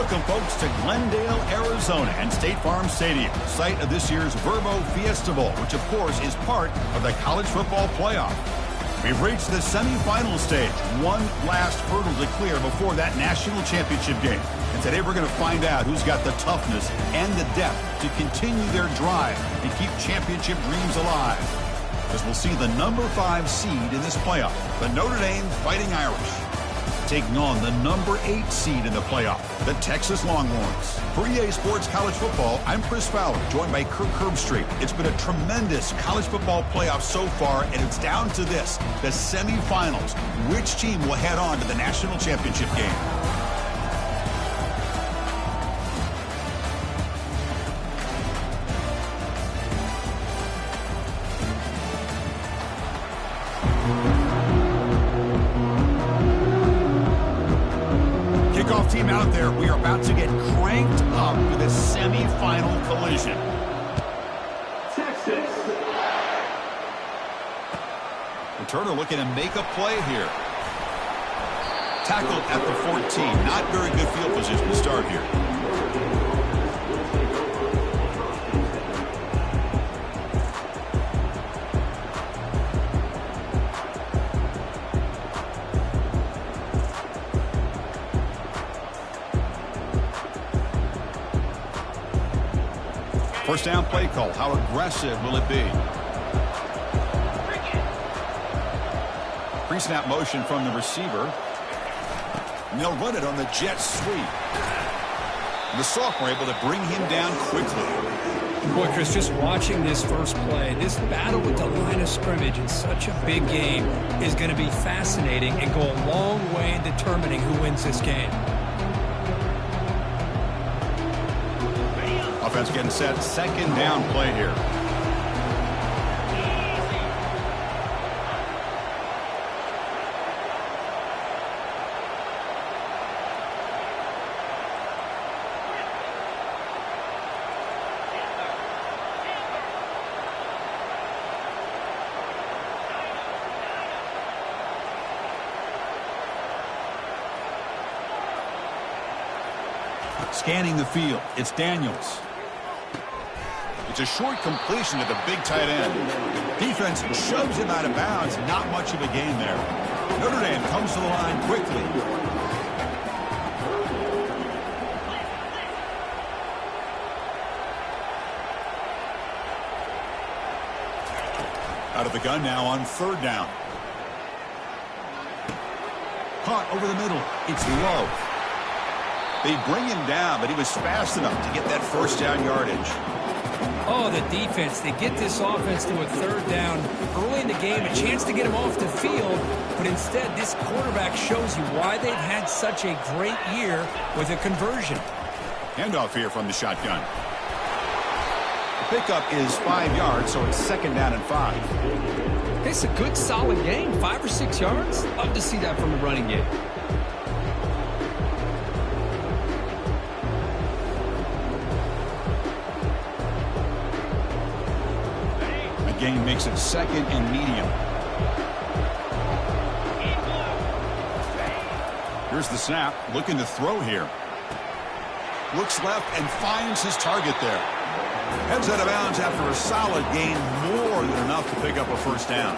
Welcome, folks, to Glendale, Arizona and State Farm Stadium, site of this year's Verbo Fiesta Bowl, which, of course, is part of the college football playoff. We've reached the semifinal stage, one last hurdle to clear before that national championship game. And today we're going to find out who's got the toughness and the depth to continue their drive and keep championship dreams alive. As we'll see the number 5 seed in this playoff, the Notre Dame Fighting Irish, taking on the number 8 seed in the playoff, the Texas Longhorns. For EA Sports College Football, I'm Chris Fowler, joined by Kirk Herbstreit. It's been a tremendous college football playoff so far, and it's down to this, the semifinals. Which team will head on to the national championship game? Team out there, we are about to get cranked up with a semi-final collision. Texas. Returner looking to make a play here. Tackled at the 14. Not very good field position to start here. First down play call. How aggressive will it be? Pre-snap motion from the receiver. And they'll run it on the jet sweep. And the sophomore able to bring him down quickly. Boy, Chris, just watching this first play, this battle with the line of scrimmage in such a big game is going to be fascinating and go a long way in determining who wins this game. Offense getting set. Second down play here. Scanning the field. It's Daniels. It's a short completion to the big tight end. Defense shoves him out of bounds. Not much of a gain there. Notre Dame comes to the line quickly. Out of the gun now on third down. Caught over the middle. It's low. They bring him down, but he was fast enough to get that first down yardage. Oh, the defense. They get this offense to a third down early in the game, a chance to get him off the field, but instead this quarterback shows you why they've had such a great year with a conversion. Handoff here from the shotgun. The pickup is 5 yards, so it's second down and 5. It's a good, solid game. 5 or 6 yards. Love to see that from the running game. Gain makes it second and medium. Here's the snap. Looking to throw here. Looks left and finds his target there. Heads out of bounds after a solid gain. More than enough to pick up a first down.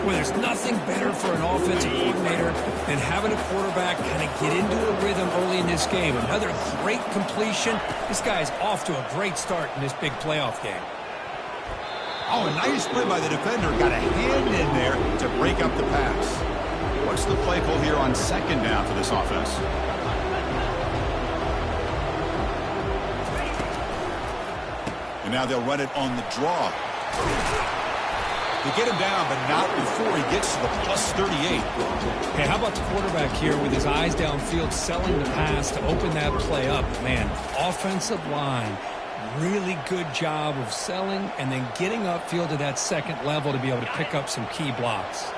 Well, there's nothing better for an offensive coordinator than having a quarterback kind of get into a rhythm early in this game. Another great completion. This guy's off to a great start in this big playoff game. Oh, a nice play by the defender. Got a hand in there to break up the pass. What's the play call here on second down for this offense? And now they'll run it on the draw. They get him down, but not before he gets to the plus 38. Hey, how about the quarterback here with his eyes downfield selling the pass to open that play up? Man, offensive line. Really good job of selling and then getting upfield to that second level to be able to pick up some key blocks.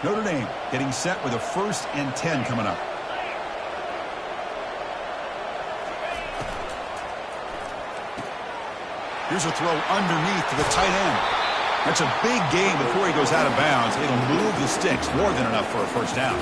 Notre Dame getting set with a 1st and 10 coming up. Here's a throw underneath to the tight end. That's a big gain before he goes out of bounds. It'll move the sticks. More than enough for a first down.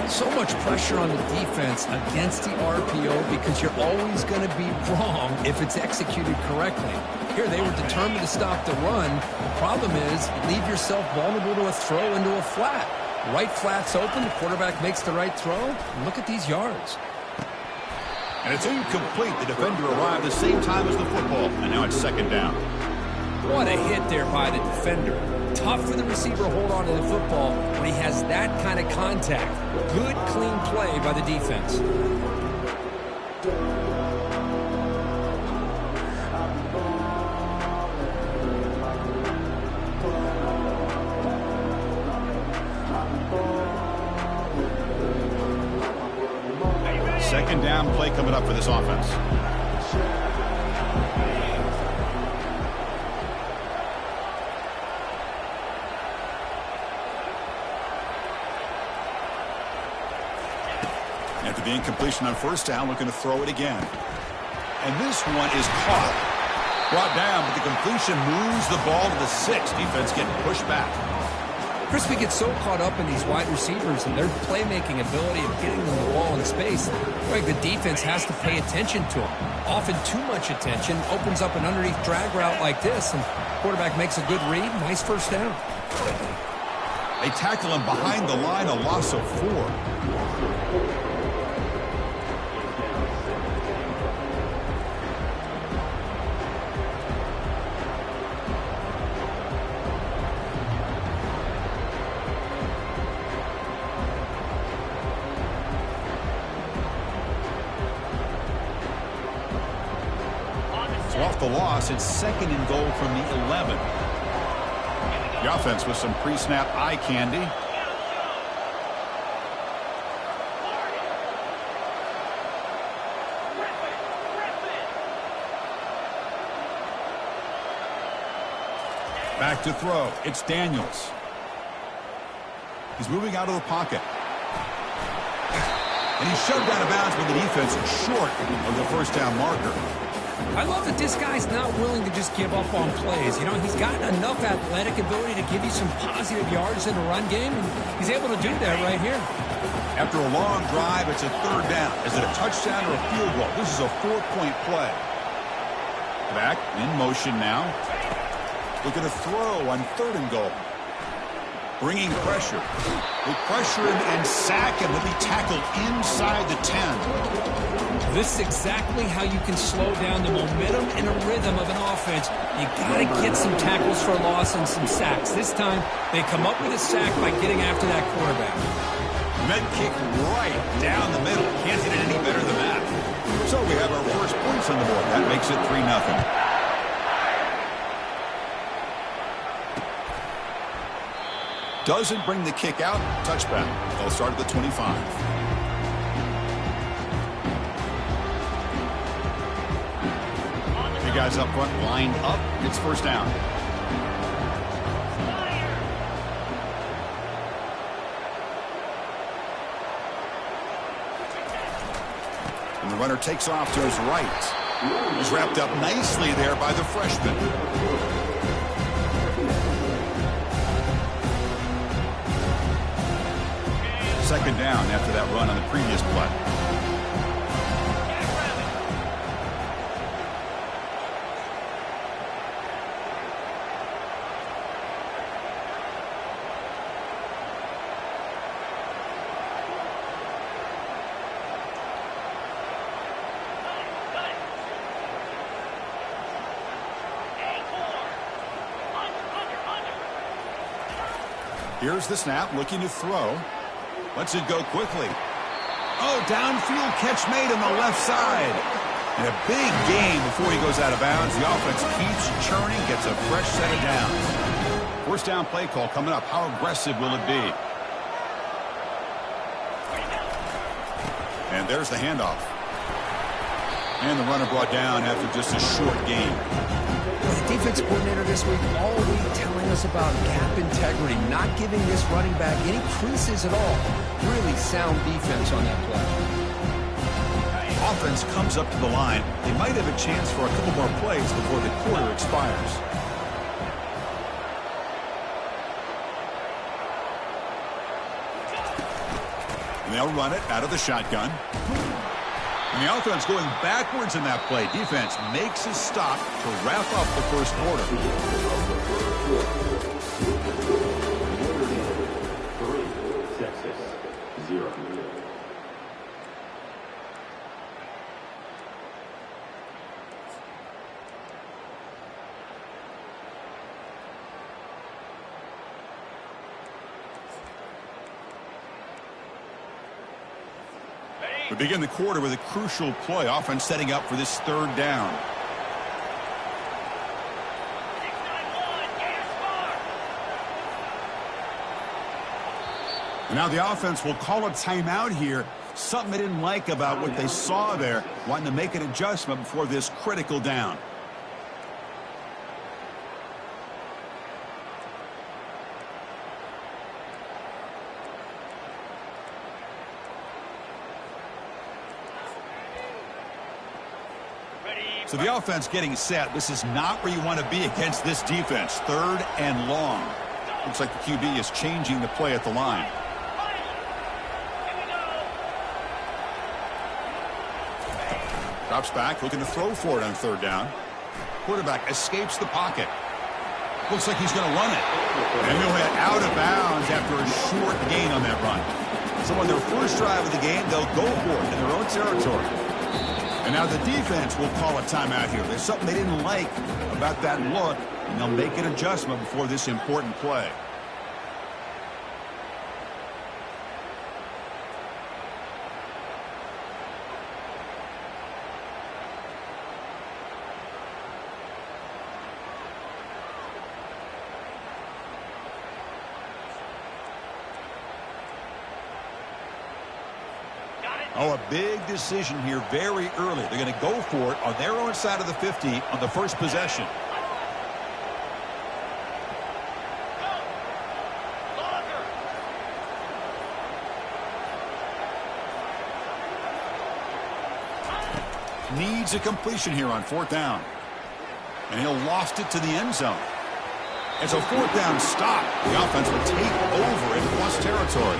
So much pressure on the defense against the RPO because you're always going to be wrong if it's executed correctly. Here, they were determined to stop the run. The problem is you leave yourself vulnerable to a throw into a flat. Right flat's open, the quarterback makes the right throw. And look at these yards. And it's incomplete. The defender arrived the same time as the football, and now it's second down. What a hit there by the defender. Tough for the receiver to hold on to the football when he has that kind of contact. Good, clean play by the defense. Second down play coming up for this offense. After the incompletion on first down, looking to throw it again. And this one is caught. Brought down, but the completion moves the ball to the 6. Defense getting pushed back. Chris, we get so caught up in these wide receivers and their playmaking ability of getting them the ball in space. Like the defense has to pay attention to them. Often too much attention opens up an underneath drag route like this, and quarterback makes a good read. Nice first down. They tackle him behind the line, a loss of 4. Off the loss, it's second and goal from the 11. The offense with some pre-snap eye candy. Back to throw. It's Daniels. He's moving out of the pocket. And he's shoved out of bounds with the defense short of the first down marker. I love that this guy's not willing to just give up on plays. You know, he's got enough athletic ability to give you some positive yards in the run game, and he's able to do that right here. After a long drive, it's a third down. Is it a touchdown or a field goal? This is a 4-point play. Back in motion now. Looking to throw on third and goal. Bringing pressure. They pressure him and sack him. He'll be tackled inside the 10. This is exactly how you can slow down the momentum and a rhythm of an offense. You got to get some tackles for loss and some sacks. This time, they come up with a sack by getting after that quarterback. Med kick right down the middle. Can't hit it any better than that. So we have our first points on the board. That makes it 3-0. Doesn't bring the kick out. Touchback. They'll start at the 25. Guys up front lined up. It's first down. And the runner takes off to his right. He's wrapped up nicely there by the freshman. Second down after that run on the previous play. Here's the snap, looking to throw. Lets it go quickly. Oh, downfield catch made on the left side. And a big gain before he goes out of bounds. The offense keeps churning, gets a fresh set of downs. First down play call coming up. How aggressive will it be? And there's the handoff. And the runner brought down after just a short gain. The defense coordinator this week all week telling us about gap integrity, not giving this running back any creases at all. Really sound defense on that play. Offense comes up to the line. They might have a chance for a couple more plays before the quarter expires. And they'll run it out of the shotgun. And the offense going backwards in that play. Defense makes a stop to wrap up the first quarter. 0. We begin the quarter with a crucial play. Offense setting up for this third down. And now the offense will call a timeout here. Something they didn't like about what they saw there. Wanting to make an adjustment before this critical down. So the offense getting set. This is not where you want to be against this defense. Third and long. Looks like the QB is changing the play at the line. Drops back, looking to throw for it on third down. Quarterback escapes the pocket. Looks like he's going to run it. And he'll head out of bounds after a short gain on that run. So on their first drive of the game, they'll go for it in their own territory. And now the defense will call a timeout here. There's something they didn't like about that look, and they'll make an adjustment before this important play. Oh, a big decision here very early. They're going to go for it on their own side of the 50 on the first possession. Needs a completion here on fourth down. And he'll lost it to the end zone. It's a fourth down stop. The offense will take over in plus territory.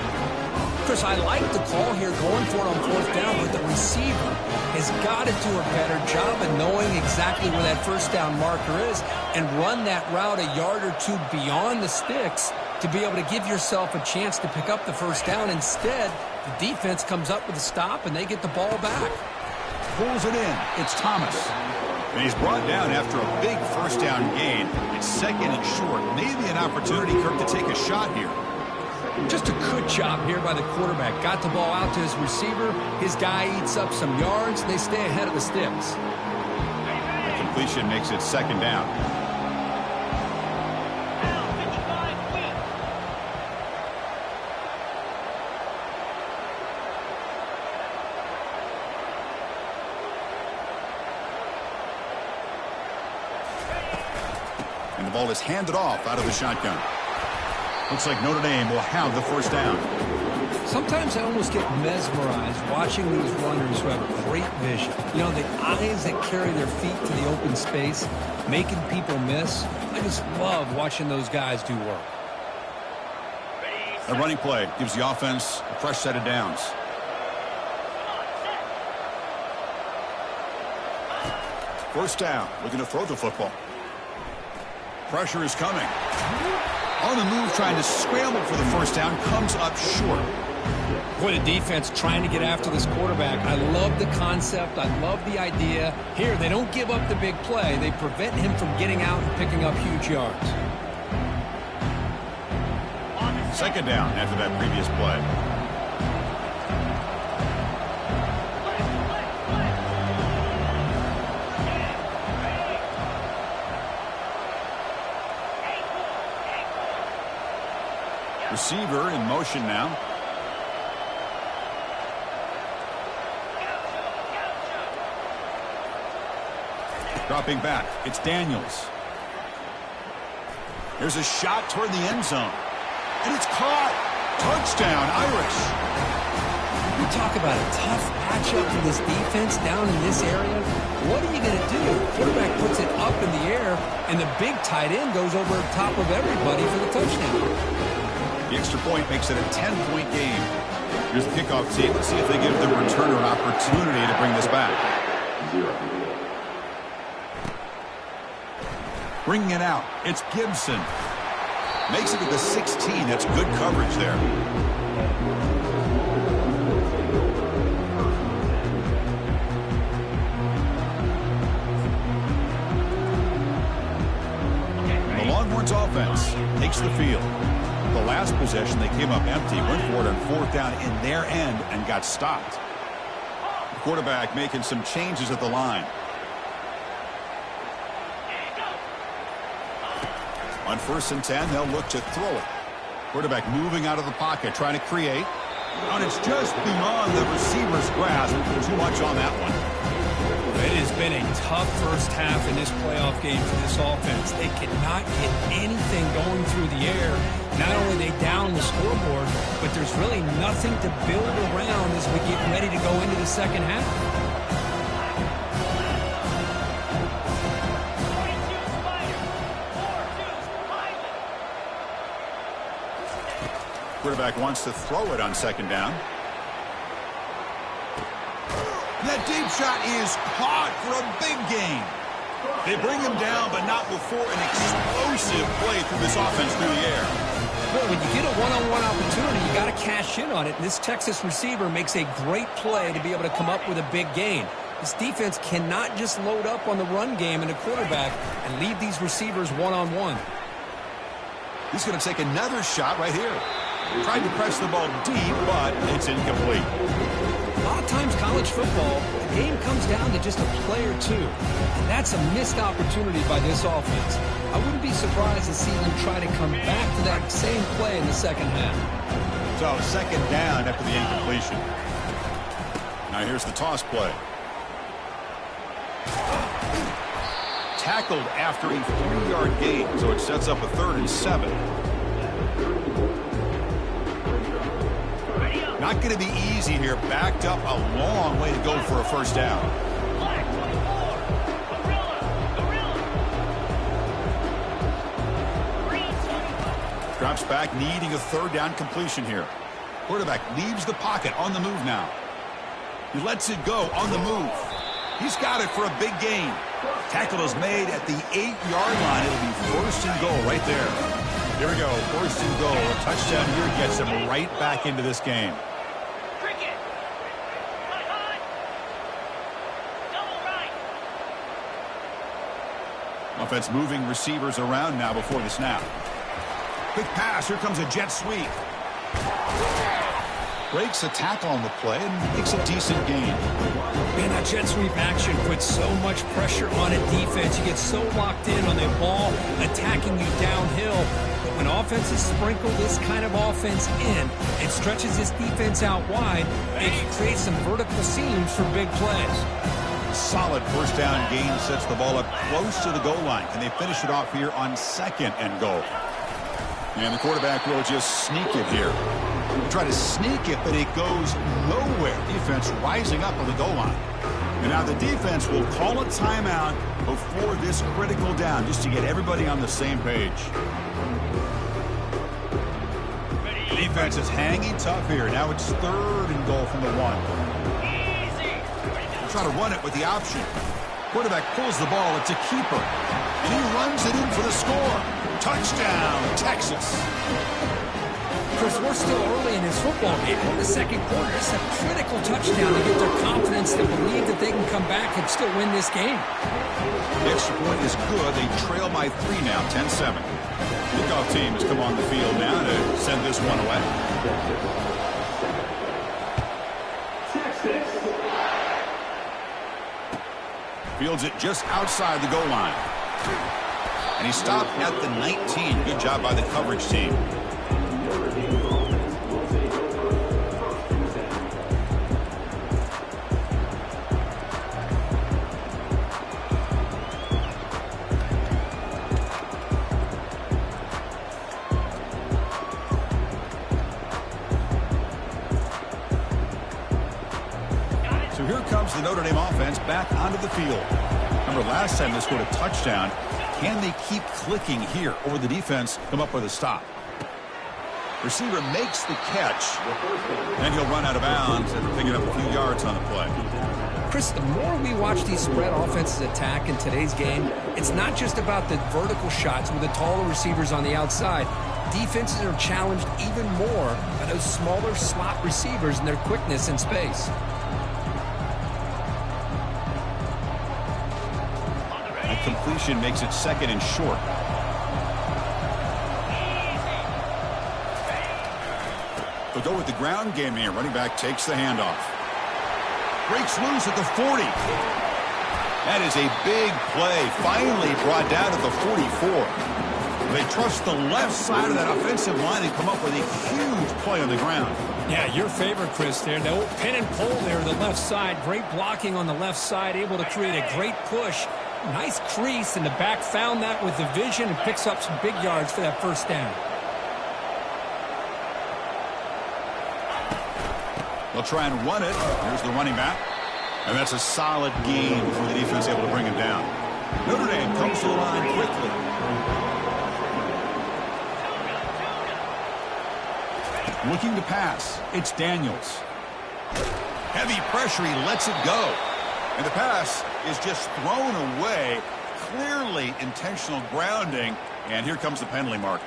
Chris, I like the call here going for it on fourth down, but the receiver has got to do a better job of knowing exactly where that first down marker is and run that route a yard or two beyond the sticks to be able to give yourself a chance to pick up the first down. Instead, the defense comes up with a stop and they get the ball back. Pulls it in. It's Thomas. And he's brought down after a big first down gain. It's second and short. Maybe an opportunity, Kirk, to take a shot here. Just a good job here by the quarterback. Got the ball out to his receiver. His guy eats up some yards. They stay ahead of the sticks. The completion makes it second down. And the ball is handed off out of the shotgun. Looks like Notre Dame will have the first down. Sometimes I almost get mesmerized watching these runners who have great vision. You know, the eyes that carry their feet to the open space, making people miss. I just love watching those guys do work. A running play gives the offense a fresh set of downs. First down, looking to throw the football. Pressure is coming. On the move, trying to scramble for the first down, comes up short. Boy, the defense trying to get after this quarterback. I love the concept. I love the idea. Here, they don't give up the big play. They prevent him from getting out and picking up huge yards. Second down after that previous play. Receiver in motion now. Dropping back. It's Daniels. There's a shot toward the end zone. And it's caught. Touchdown, Irish. You talk about a tough matchup for this defense down in this area. What are you going to do? Quarterback puts it up in the air, and the big tight end goes over the top of everybody for the touchdown. The extra point makes it a 10-point game. Here's the kickoff team. Let's see if they give the returner an opportunity to bring this back. Bringing it out, it's Gibson. Makes it to the 16. That's good coverage there. The Longhorns offense takes the field. The last possession, they came up empty, went for it on fourth down in their end and got stopped. The quarterback making some changes at the line. On 1st and 10, they'll look to throw it. Quarterback moving out of the pocket, trying to create. And it's just beyond the receiver's grasp. Too much on that one. It has been a tough first half in this playoff game for this offense. They cannot get anything going through the air. Not only are they down the scoreboard, but there's really nothing to build around as we get ready to go into the second half. Quarterback wants to throw it on 2nd down. That deep shot is caught for a big gain. They bring him down, but not before an explosive play through this offense through the air. Well, when you get a one-on-one opportunity, you got to cash in on it. And this Texas receiver makes a great play to be able to come up with a big gain. This defense cannot just load up on the run game and a quarterback and leave these receivers one-on-one. He's going to take another shot right here. Tried to press the ball deep, but it's incomplete. A lot of times college football, the game comes down to just a play or two. And that's a missed opportunity by this offense. I wouldn't be surprised to see them try to come back to that same play in the second half. So 2nd down after the incompletion. Now here's the toss play. Tackled after a 3-yard gain, so it sets up a 3rd and 7. Not going to be easy here. Backed up a long way to go for a 1st down. Drops back, needing a 3rd down completion here. Quarterback leaves the pocket on the move now. He lets it go on the move. He's got it for a big gain. Tackle is made at the 8-yard line. It'll be 1st and goal right there. Here we go, 1st and goal. A touchdown here gets him right back into this game. Offense moving receivers around now before the snap. Quick pass. Here comes a jet sweep. Breaks a tackle on the play and makes a decent gain. Man, that jet sweep action puts so much pressure on a defense. You get so locked in on the ball attacking you downhill. But when offenses sprinkle this kind of offense in, it stretches this defense out wide. It can create some vertical seams for big plays. Solid 1st down gain sets the ball up close to the goal line. Can they finish it off here on 2nd and goal? And the quarterback will just sneak it here. Try to sneak it, but it goes nowhere. Defense rising up on the goal line. And now the defense will call a timeout before this critical down, just to get everybody on the same page. The defense is hanging tough here. Now it's 3rd and goal from the 1. Try to run it with the option. Quarterback pulls the ball. It's a keeper. And he runs it in for the score. Touchdown, Texas. Chris, we're still early in this football game. In the 2nd quarter, it's a critical touchdown to get their confidence to believe that they can come back and still win this game. The extra point is good. They trail by 3 now, 10-7. Kickoff team has come on the field now to send this one away. Fields it just outside the goal line. And he stopped at the 19. Good job by the coverage team. So here comes the Notre Dame offense back onto the field. Remember last time they scored a touchdown. Can they keep clicking here, or will the defense come up with a stop? Receiver makes the catch. Then he'll run out of bounds after picking up a few yards on the play. Chris, the more we watch these spread offenses attack in today's game, it's not just about the vertical shots with the taller receivers on the outside. Defenses are challenged even more by those smaller slot receivers and their quickness in space. A completion makes it second and short. They'll go with the ground game here. Running back takes the handoff. Breaks loose at the 40. That is a big play. Finally brought down to the 44. They trust the left side of that offensive line and come up with a huge play on the ground. Yeah, your favorite, Chris, there. The old pin and pull there to the left side. Great blocking on the left side. Able to create a great push. Nice crease, and the back found that with the vision and picks up some big yards for that first down. They'll try and run it. Here's the running back. And that's a solid gain before the defense able to bring him down. Notre Dame comes to the line quickly. Looking to pass. It's Daniels. Heavy pressure. He lets it go. And the pass is just thrown away. Clearly intentional grounding. And here comes the penalty marker.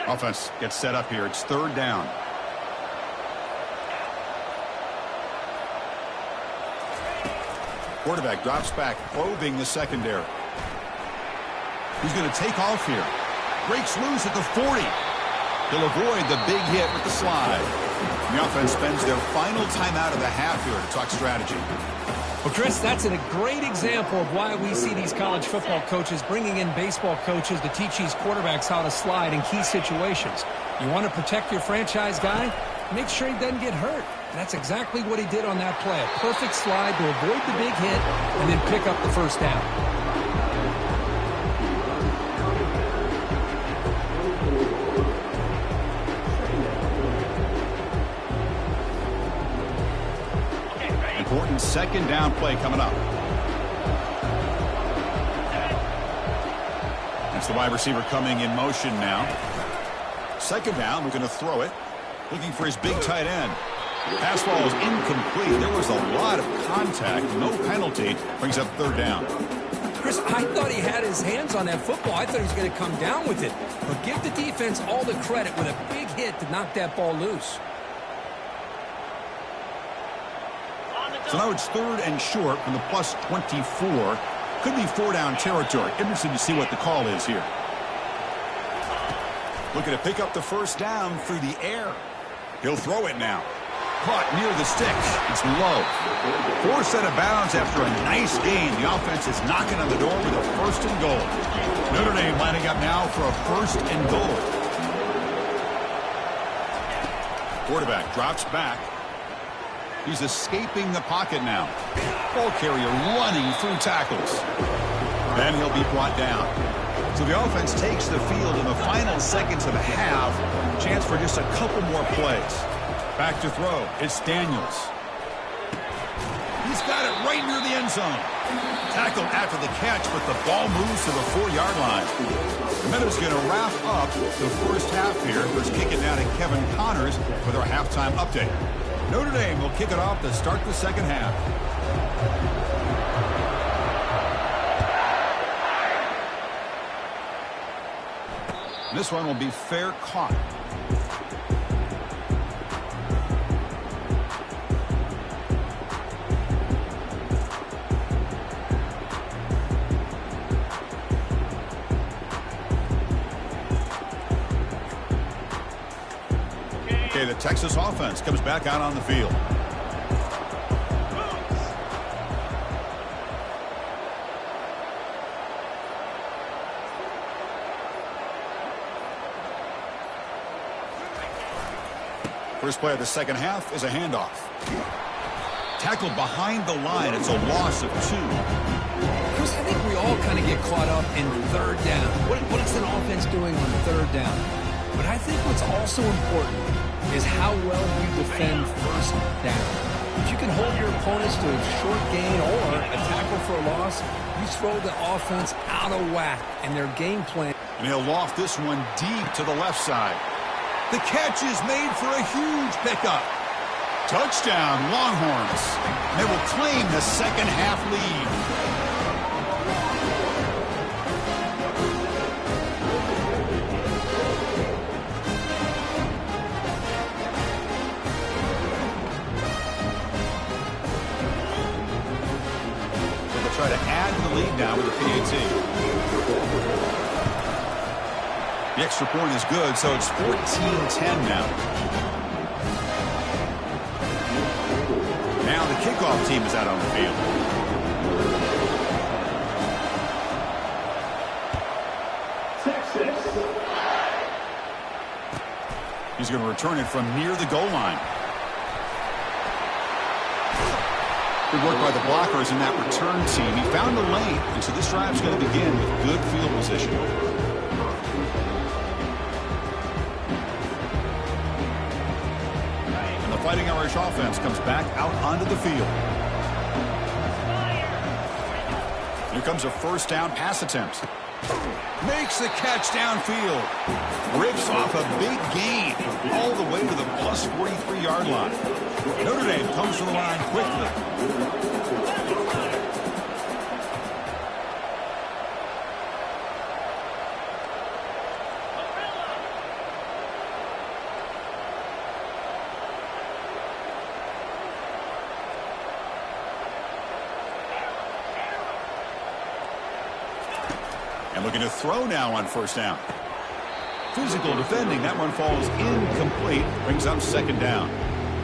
Offense gets set up here. It's third down. Quarterback drops back, probing the secondary. He's going to take off here. Breaks loose at the 40. He'll avoid the big hit with the slide. The offense spends their final timeout of the half here to talk strategy. Well, Chris, that's a great example of why we see these college football coaches bringing in baseball coaches to teach these quarterbacks how to slide in key situations. You want to protect your franchise guy? Make sure he doesn't get hurt. And that's exactly what he did on that play. A perfect slide to avoid the big hit and then pick up the first down. Important second down play coming up. That's the wide receiver coming in motion now. Second down, we're going to throw it. Looking for his big tight end. Pass ball is incomplete. There was a lot of contact. No penalty. Brings up third down. Chris, I thought he had his hands on that football. I thought he was going to come down with it. But give the defense all the credit with a big hit to knock that ball loose. So now it's third and short from the plus 24. Could be four-down territory. Interested to see what the call is here. Looking to pick up the first down through the air. He'll throw it now. Caught near the sticks. It's low. Forced out of bounds after a nice gain. The offense is knocking on the door with a first and goal. Notre Dame lining up now for a first and goal. Quarterback drops back. He's escaping the pocket now. Ball carrier running through tackles. Then he'll be brought down. So the offense takes the field in the final seconds of the half. Chance for just a couple more plays. Back to throw. It's Daniels. He's got it right near the end zone. Tackled after the catch, but the ball moves to the 4-yard line. The Meadows going to wrap up the first half here. Let's kick it down to Kevin Connors with our halftime update. Notre Dame will kick it off to start the second half. This one will be fair caught. The Texas offense comes back out on the field. First play of the second half is a handoff. Tackled behind the line. It's a loss of 2. Chris, I think we all kind of get caught up in third down. What is an offense doing on third down? But I think what's also important is how well you defend first down. If you can hold your opponents to a short gain or a tackle for a loss, you throw the offense out of whack in their game plan. And he'll loft this one deep to the left side. The catch is made for a huge pickup. Touchdown, Longhorns. They will claim the second half lead. Try to add to the lead now with the PAT. The extra point is good, so it's 14-10 now. Now the kickoff team is out on the field. He's going to return it from near the goal line. Good work by the blockers in that return team. He found a lane, and so this drive is going to begin with good field position. And the Fighting Irish offense comes back out onto the field. Here comes a first down pass attempt. Makes the catch downfield. Rips off a big gain all the way to the plus 43-yard line. Notre Dame comes to the line quickly. And looking to throw now on first down. Physical defending. That one falls incomplete. Brings up second down.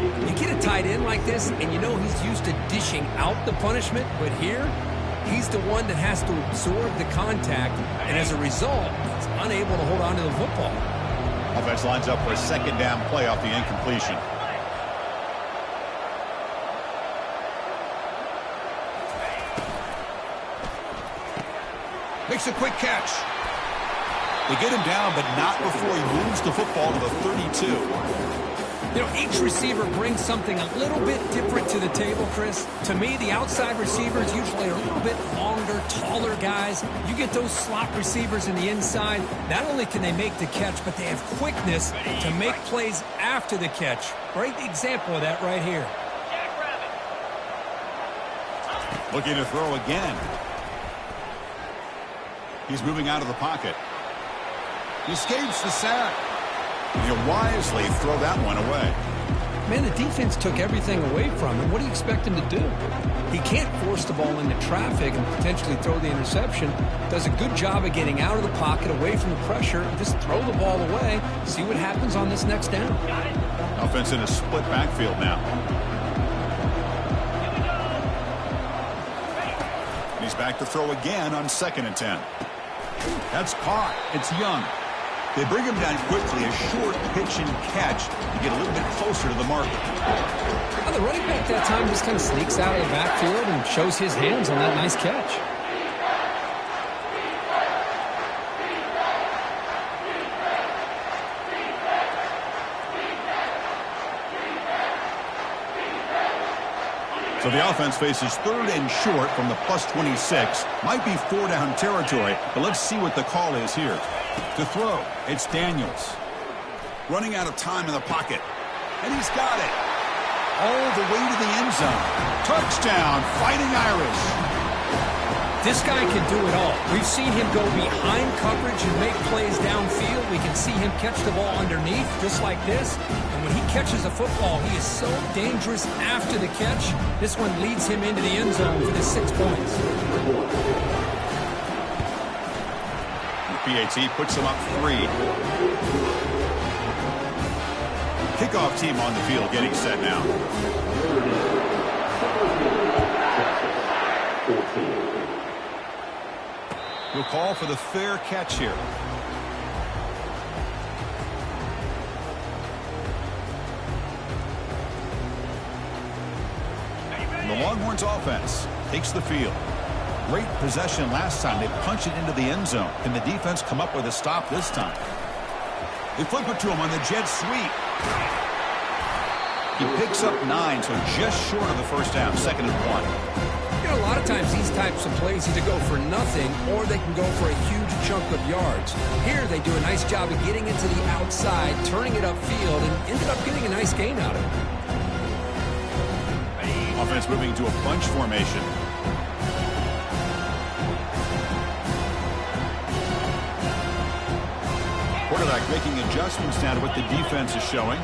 You get a tight end like this, and you know he's used to dishing out the punishment, but here, he's the one that has to absorb the contact, and as a result, he's unable to hold on to the football. Offense lines up for a second down play off the incompletion. Makes a quick catch. They get him down, but not before he moves the football to the 32. You know, each receiver brings something a little bit different to the table, Chris. To me, the outside receivers usually are a little bit longer, taller guys. You get those slot receivers in the inside, not only can they make the catch, but they have quickness to make plays after the catch. Great example of that right here. Looking to throw again. He's moving out of the pocket. He escapes the sack. He'll wisely throw that one away. Man, the defense took everything away from him. What do you expect him to do? He can't force the ball into traffic and potentially throw the interception. Does a good job of getting out of the pocket, away from the pressure, and just throw the ball away. See what happens on this next down. Offense in a split backfield now. He's back to throw again on 2nd and 10. That's caught. It's Young. They bring him down quickly, a short pitch and catch to get a little bit closer to the marker. Well, the running back that time just kind of sneaks out of the backfield and shows his hands on that nice catch. So the offense faces 3rd and short from the plus 26. Might be 4-down territory, but let's see what the call is here. To throw, it's Daniels. Running out of time in the pocket. And he's got it. All the way to the end zone. Touchdown, Fighting Irish. This guy can do it all. We've seen him go behind coverage and make plays downfield. We can see him catch the ball underneath, just like this. And when he catches a football, he is so dangerous after the catch. This one leads him into the end zone for the 6 points. PAT puts him up 3. Kickoff team on the field getting set now. He'll call for the fair catch here. The Longhorns offense takes the field. Great possession last time. They punch it into the end zone. Can the defense come up with a stop this time? They flip it to him on the jet sweep. He picks up 9, so just short of the first down, 2nd and 1. You know, a lot of times these types of plays either go for nothing or they can go for a huge chunk of yards. Here they do a nice job of getting into the outside, turning it upfield, and ended up getting a nice gain out of it. Offense moving to a bunch formation. Quarterback making adjustments now to what the defense is showing.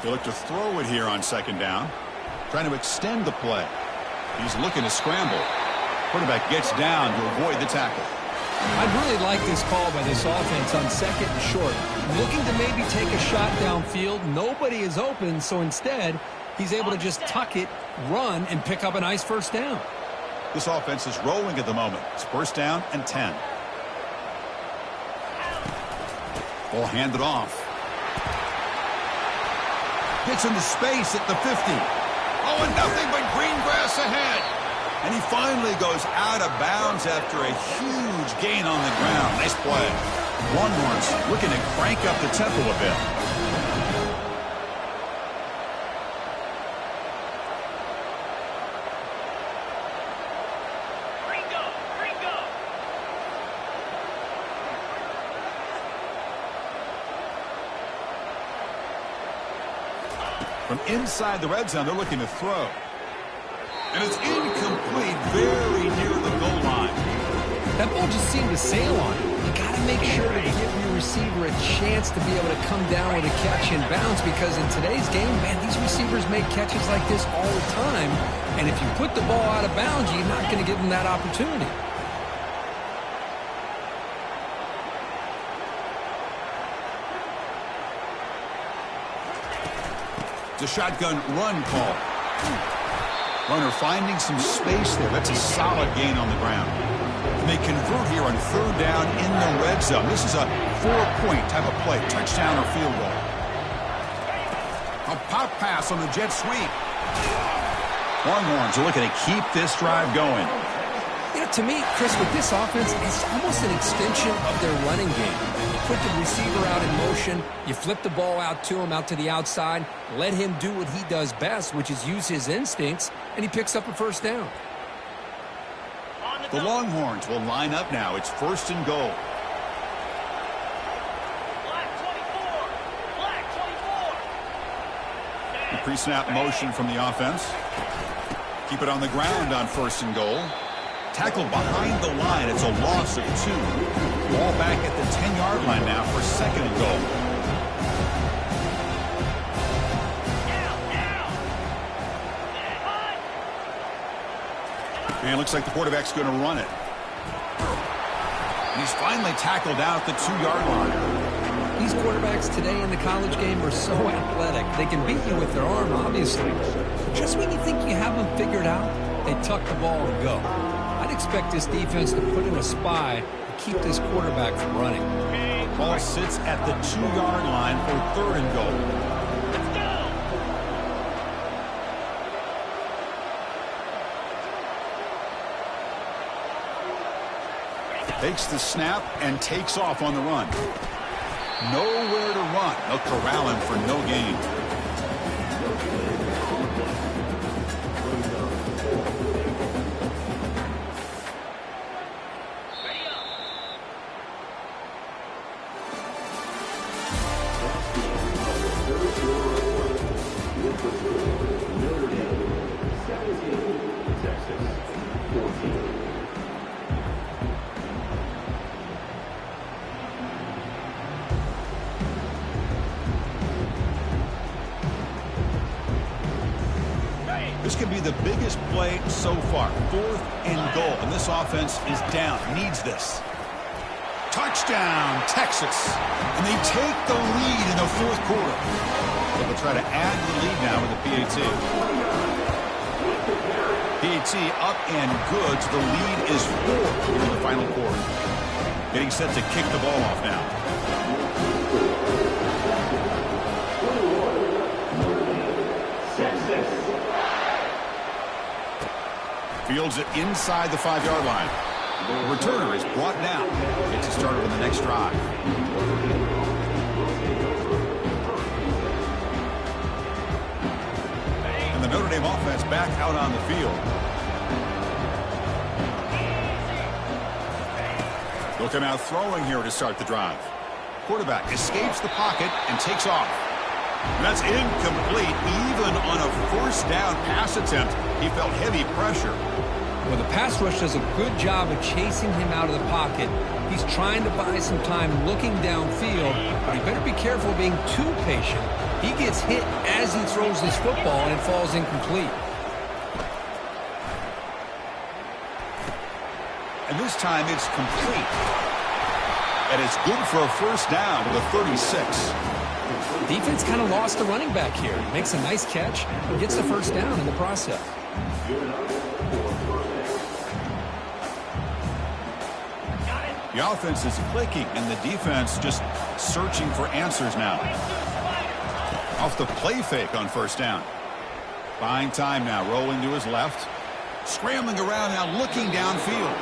They look to throw it here on 2nd down. Trying to extend the play. He's looking to scramble. Quarterback gets down to avoid the tackle. I really like this call by this offense on 2nd and short. Looking to maybe take a shot downfield. Nobody is open, so instead, he's able to just tuck it, run, and pick up a nice first down. This offense is rolling at the moment. It's 1st down and 10. Ball handed off. Gets into space at the 50. Oh, and nothing but green grass ahead. And he finally goes out of bounds after a huge gain on the ground. Nice play. Longhorns looking to crank up the tempo a bit. From inside the red zone, they're looking to throw. And it's incomplete, very near the goal line. That ball just seemed to sail on it. You got to make sure to give your receiver a chance to be able to come down with a catch and bounce, because in today's game, man, these receivers make catches like this all the time. And if you put the ball out of bounds, you're not going to give them that opportunity. It's a shotgun run call. Runner finding some space there. That's a solid gain on the ground. And they convert here on 3rd down in the red zone. This is a 4-point type of play. Touchdown or field goal. A pop pass on the jet sweep. Longhorns are looking to keep this drive going. You know, to me, Chris, with this offense, it's almost an extension of their running game. You put the receiver out in motion, you flip the ball out to him, out to the outside, let him do what he does best, which is use his instincts, and he picks up a first down. The Longhorns will line up now. It's 1st and goal. The pre-snap motion from the offense. Keep it on the ground on 1st and goal. Tackled behind the line. It's a loss of 2. Ball back at the 10-yard line now for 2nd and goal. And it looks like the quarterback's going to run it. And he's finally tackled out the 2-yard line. These quarterbacks today in the college game are so athletic. They can beat you with their arm, obviously. But just when you think you have them figured out, they tuck the ball and go. I'd expect this defense to put in a spy to keep this quarterback from running. Ball sits at the 2-yard line for 3rd and goal. Takes the snap and takes off on the run. Nowhere to run. They'll corral him for no gain. This could be the biggest play so far. 4th and goal. And this offense is down. Needs this. Touchdown, Texas. And they take the lead in the 4th quarter. But they'll try to add to the lead now with the PAT. PAT up and good. So the lead is 4 here in the final quarter. Getting set to kick the ball off now. Fields it inside the 5-yard line. The returner is brought down. Gets it started on the next drive. And the Notre Dame offense back out on the field. Looking out throwing here to start the drive. Quarterback escapes the pocket and takes off. And that's incomplete. Even on a first down pass attempt, he felt heavy pressure. Well, the pass rush does a good job of chasing him out of the pocket. He's trying to buy some time looking downfield, but he better be careful being too patient. He gets hit as he throws this football, and it falls incomplete. And this time it's complete. And it's good for a first down to the 36. Defense kind of lost the running back here. Makes a nice catch and gets the first down in the process. The offense is clicking, and the defense just searching for answers now. Off the play fake on first down. Buying time now, rolling to his left. Scrambling around now, looking downfield.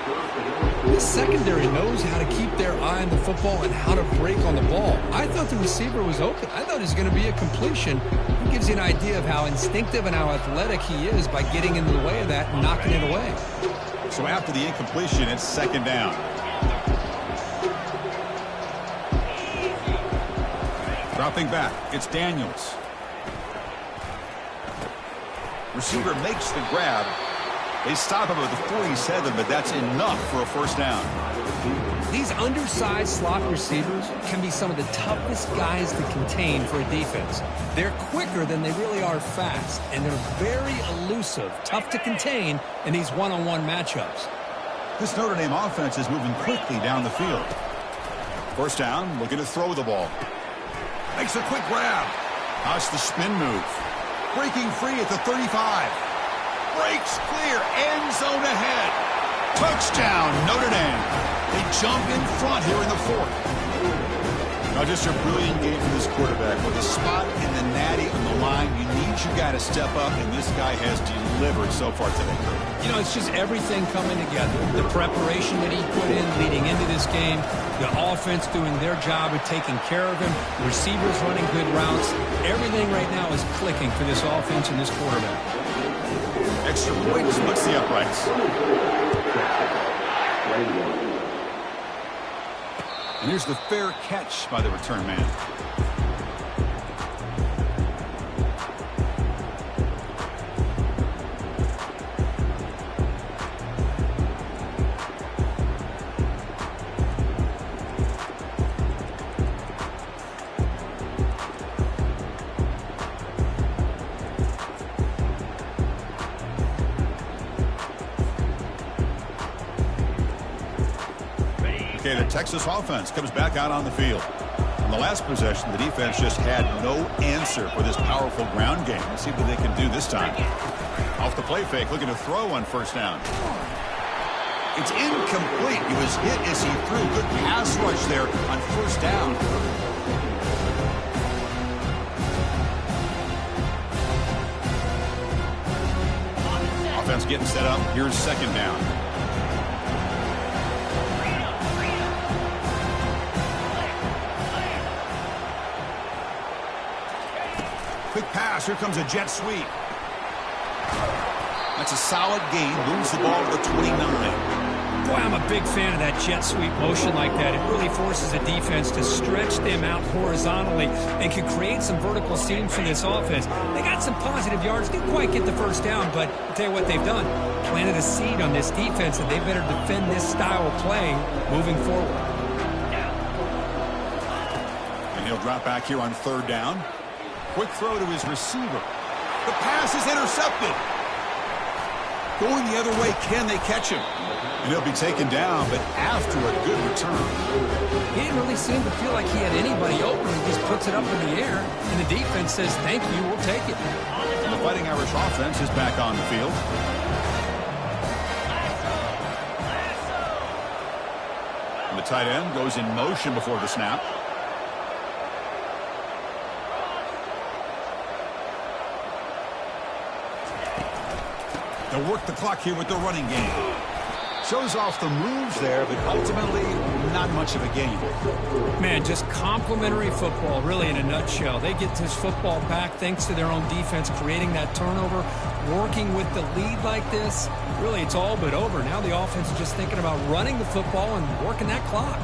This secondary knows how to keep their eye on the football and how to break on the ball. I thought the receiver was open. I thought it was going to be a completion. It gives you an idea of how instinctive and how athletic he is by getting into the way of that and knocking it away. So after the incompletion, it's second down. Dropping back, it's Daniels. Receiver makes the grab. They stop him at the 47, but that's enough for a first down. These undersized slot receivers can be some of the toughest guys to contain for a defense. They're quicker than they really are fast, and they're very elusive, tough to contain in these one-on-one matchups. This Notre Dame offense is moving quickly down the field. First down, looking to throw the ball. Makes a quick grab. How's the spin move? Breaking free at the 35. Breaks clear, end zone ahead. Touchdown, Notre Dame. They jump in front here in the fourth. Now just a brilliant game for this quarterback. With a spot in the natty on the line, you need your guy to step up, and this guy has delivered so far today. You know, it's just everything coming together. The preparation that he put in leading into this game, the offense doing their job of taking care of him, receivers running good routes. Everything right now is clicking for this offense and this quarterback. Extra point splits the uprights. And here's the fair catch by the return man. Okay, the Texas offense comes back out on the field. On the last possession, the defense just had no answer for this powerful ground game. Let's see what they can do this time. Off the play fake, looking to throw on first down. It's incomplete. He was hit as he threw. Good pass rush there on first down. Offense getting set up. Here's second down. Quick pass. Here comes a jet sweep. That's a solid gain. Moves the ball to the 29. Boy, I'm a big fan of that jet sweep motion like that. It really forces a defense to stretch them out horizontally and can create some vertical seams for this offense. They got some positive yards. Didn't quite get the first down, but I'll tell you what they've done. Planted a seed on this defense, and they better defend this style of play moving forward. And he'll drop back here on third down. Quick throw to his receiver. The pass is intercepted. Going the other way, can they catch him? And he'll be taken down, but after a good return. He didn't really seem to feel like he had anybody open. He just puts it up in the air, and the defense says, thank you, we'll take it. And the Fighting Irish offense is back on the field. And the tight end goes in motion before the snap. They'll work the clock here with the running game. Shows off the moves there, but ultimately not much of a gain. Man, just complimentary football, really, in a nutshell. They get this football back thanks to their own defense, creating that turnover, working with the lead like this. Really, it's all but over. Now the offense is just thinking about running the football and working that clock.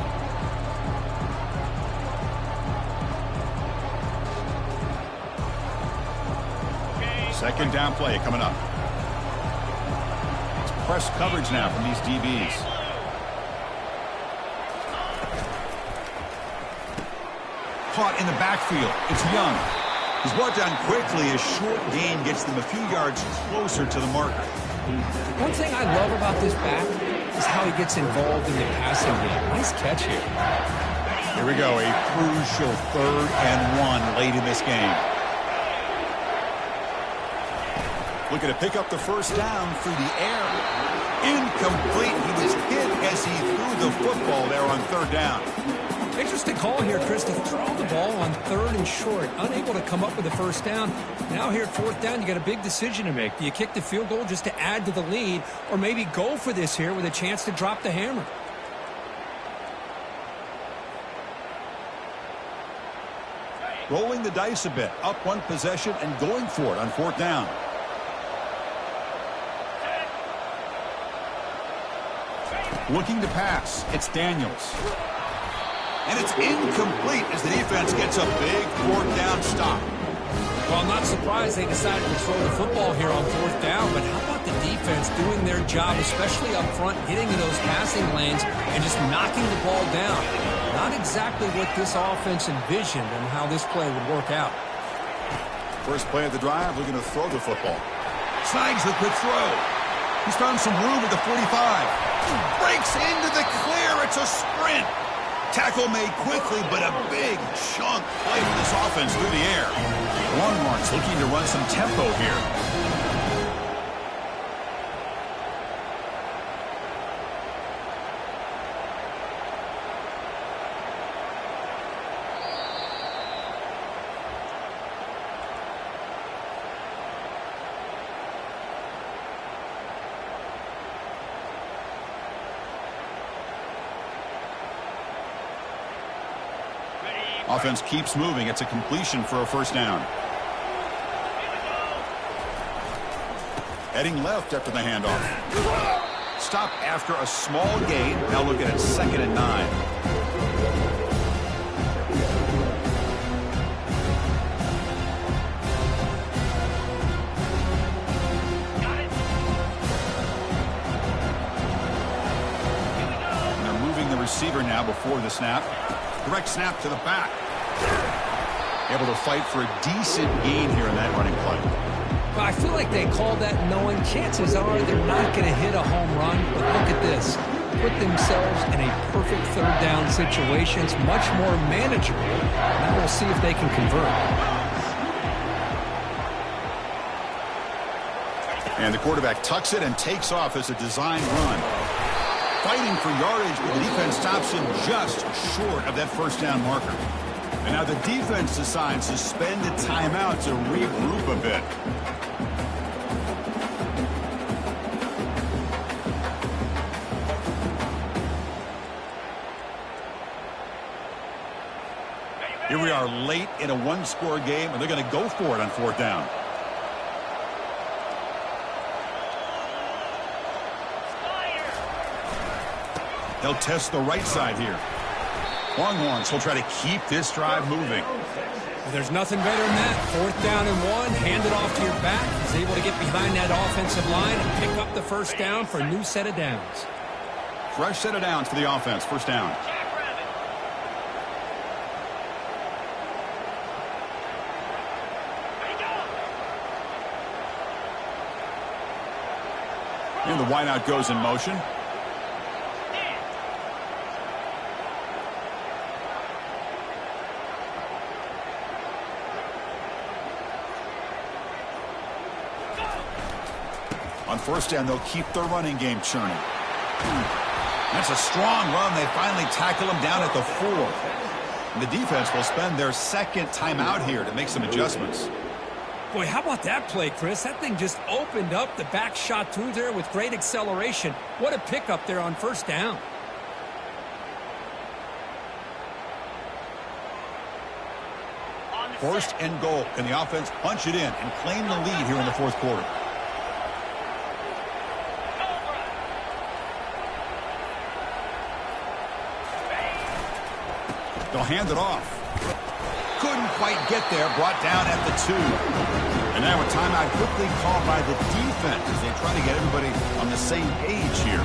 Second down play coming up. It's press coverage now from these DBs. Caught in the backfield. It's Young. He's brought down quickly. A short gain gets them a few yards closer to the marker. One thing I love about this back is how he gets involved in the passing game. Nice catch here. Here we go. A crucial 3rd and 1 late in this game. Looking to pick up the first down through the air. Incomplete. He was hit as he threw the football there on 3rd down. Interesting call here, Chris, to throw the ball on 3rd and short. Unable to come up with a first down. Now here at 4th down, you got a big decision to make. Do you kick the field goal just to add to the lead, or maybe go for this here with a chance to drop the hammer? Rolling the dice a bit. Up one possession and going for it on 4th down. Looking to pass. It's Daniels. And it's incomplete as the defense gets a big 4th down stop. Well, I'm not surprised they decided to throw the football here on 4th down, but how about the defense doing their job, especially up front, getting in those passing lanes and just knocking the ball down? Not exactly what this offense envisioned and how this play would work out. First play of the drive, looking to throw the football. Snags the quick throw. He's found some room at the 45. Breaks into the clear. It's a sprint. Tackle made quickly, but a big chunk play for this offense through the air. Longhorns looking to run some tempo here. Offense keeps moving. It's a completion for a first down. Heading left after the handoff. Stop after a small gain. Now looking at 2nd and 9. And they're moving the receiver now before the snap. Direct snap to the back. Able to fight for a decent gain here in that running play. Well, I feel like they called that knowing chances are they're not going to hit a home run. But look at this. Put themselves in a perfect 3rd down situation. It's much more manageable. Now we'll see if they can convert. And the quarterback tucks it and takes off as a design run. Fighting for yardage, but the defense stops him just short of that first down marker. And now the defense decides to spend a timeout to regroup a bit. Here we are late in a 1-score game, and they're going to go for it on 4th down. They'll test the right side here. Longhorns will try to keep this drive moving. Well, there's nothing better than that. 4th down and 1. Hand it off to your back. He's able to get behind that offensive line and pick up the first down for a new set of downs. Fresh set of downs for the offense. First down. And the wideout goes in motion. On first down, they'll keep their running game churning. That's a strong run. They finally tackle him down at the 4. And the defense will spend their 2nd timeout here to make some adjustments. Boy, how about that play, Chris? That thing just opened up. The back shot through there with great acceleration. What a pickup there on first down. First and goal. Can the offense punch it in and claim the lead here in the fourth quarter? They'll hand it off. Couldn't quite get there. Brought down at the 2. And now a timeout quickly called by the defense as they try to get everybody on the same page here.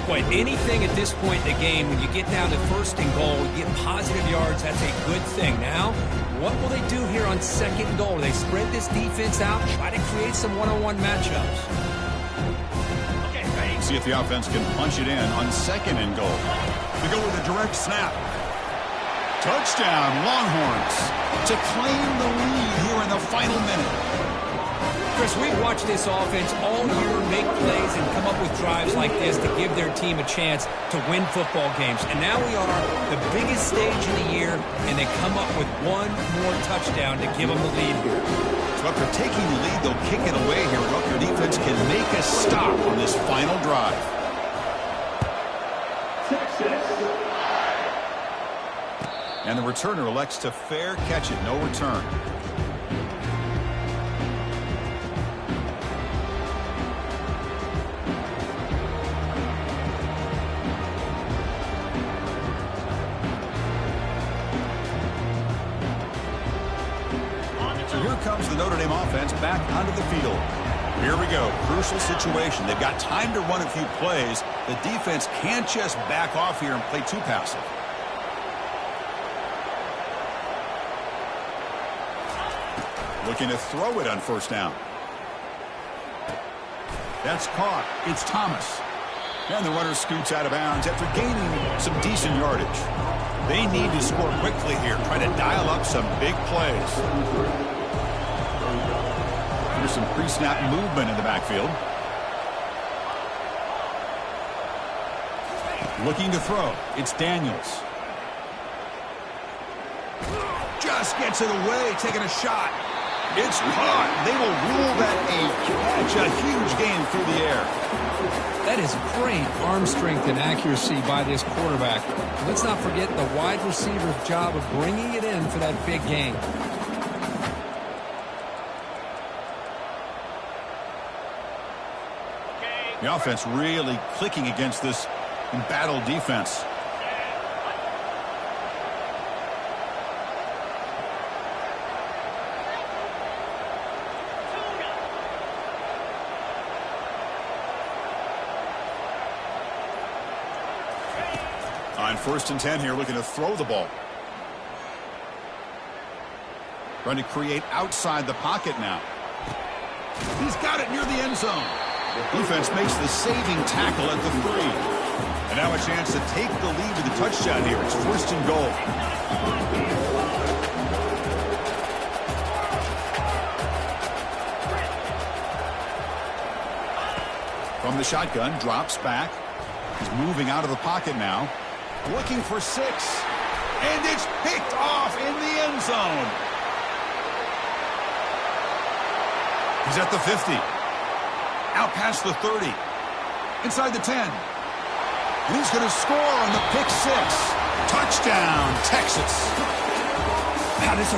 Boy, anything at this point in the game, when you get down to first and goal, you get positive yards, that's a good thing. Now, what will they do here on second and goal? They spread this defense out, try to create some one-on-one matchups. See if the offense can punch it in on second and goal. They go with a direct snap. Touchdown, Longhorns, to claim the lead here in the final minute. Chris, we've watched this offense all year make plays and come up with drives like this to give their team a chance to win football games. And now we are the biggest stage of the year, and they come up with one more touchdown to give them the lead here. So after taking the lead, they'll kick it away here and hope their defense can make a stop on this final drive. And the returner elects to fair catch it, no return. So here comes the Notre Dame offense back onto the field. Here we go. Crucial situation. They've got time to run a few plays. The defense can't just back off here and play too passive. Looking to throw it on first down. That's caught. It's Thomas. And the runner scoots out of bounds after gaining some decent yardage. They need to score quickly here. Try to dial up some big plays. There's some pre-snap movement in the backfield. Looking to throw. It's Daniels. Just gets it away, taking a shot. It's caught. They will rule that a catch, a huge gain through the air. That is great arm strength and accuracy by this quarterback. Let's not forget the wide receiver's job of bringing it in for that big gain. The offense really clicking against this embattled defense. On first and 10 here, looking to throw the ball. Trying to create outside the pocket now. He's got it near the end zone. Defense makes the saving tackle at the 3. And now a chance to take the lead to the touchdown here. It's first and goal. From the shotgun, drops back. He's moving out of the pocket now. Looking for 6. And it's picked off in the end zone. He's at the 50. Out past the 30. Inside the 10. And he's going to score on the pick 6. Touchdown, Texas. Now, this